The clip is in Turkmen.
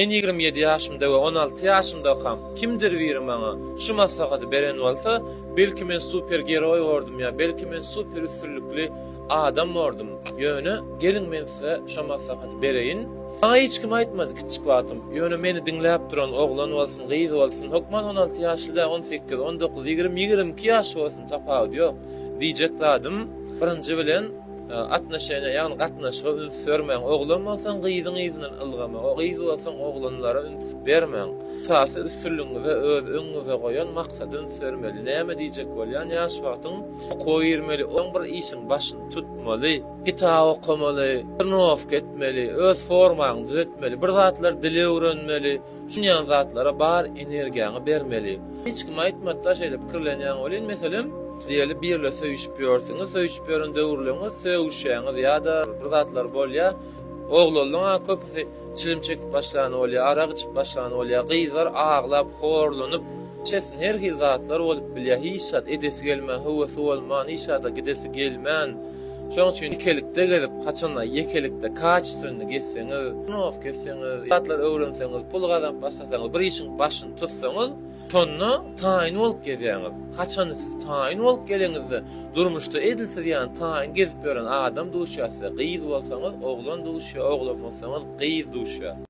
Men 27 ýaşymda we 16 ýaşymda okam. Kimdir biri maňa şu maslahaty beren bolsa, belki men super geroy bordum ya, belki men super üstünlükli adam bordum. Ýöne gelin men size şu maslahaty bereyin. Bana hiç kim aýtmady kiçik wagtym. Ýöne meni dinläp duran oglan bolsun, gyýyz bolsun, hokman 16 ýaşlyda 18, 19, 20, 22 ýaş bolsun tapawut ýok. Diýjek zadım birinji bilen atnaşyna ýagny gatnaşyga üns bermäň. Oglan bolsaň gyýzyň ýyzynyň ylgama, o gyýyz bolsaň oglanlara üns bermäň. Tasy üstünlüğinize öz öňüňize goýan maksat üns bermeli. Näme diýjek bolýan ýaş wagtyň goýurmeli, oň bir işiň başyny tutmaly, kitap okumaly, tırnaf etmeli, öz formaňy düzeltmeli, bir zatlar dile öwrenmeli, şunýan zatlara bar energiýaňy bermeli. Hiç kim aýtmady da şeýle pikirlenýän bolýan, meselem diýeli birle söýüşýärsiňiz, söýüşýärinde döwürleňiz, söýüşýäňiz ýa-da bir zatlar bolýar. Oglanlaryň köpüsi çilim çekip başlany bolýar, araq içip başlany bolýar, gyýzlar aglap, horlanyp, çesin her hil zatlar bolup bilýär. Hiç zat edesi gelmän, howasy bolman, hiç zat gidesi gelmän. Şoň üçin ikelikde gezip, haçanla yekelikde kaçsyny geçseňiz, nof geçseňiz, zatlar öwrenseňiz, pul gazanp başlasaňyz, bir işiň başyny tutsaňyz, şonu taýin bolup gezýäňiz. Haçan siz taýin bolup geleňizde durmuşda edilse diýen taýin gezip gören adam duşýasy, gyýyz bolsaňyz oglan duşýar, oglan bolsaňyz gyýyz duşýar.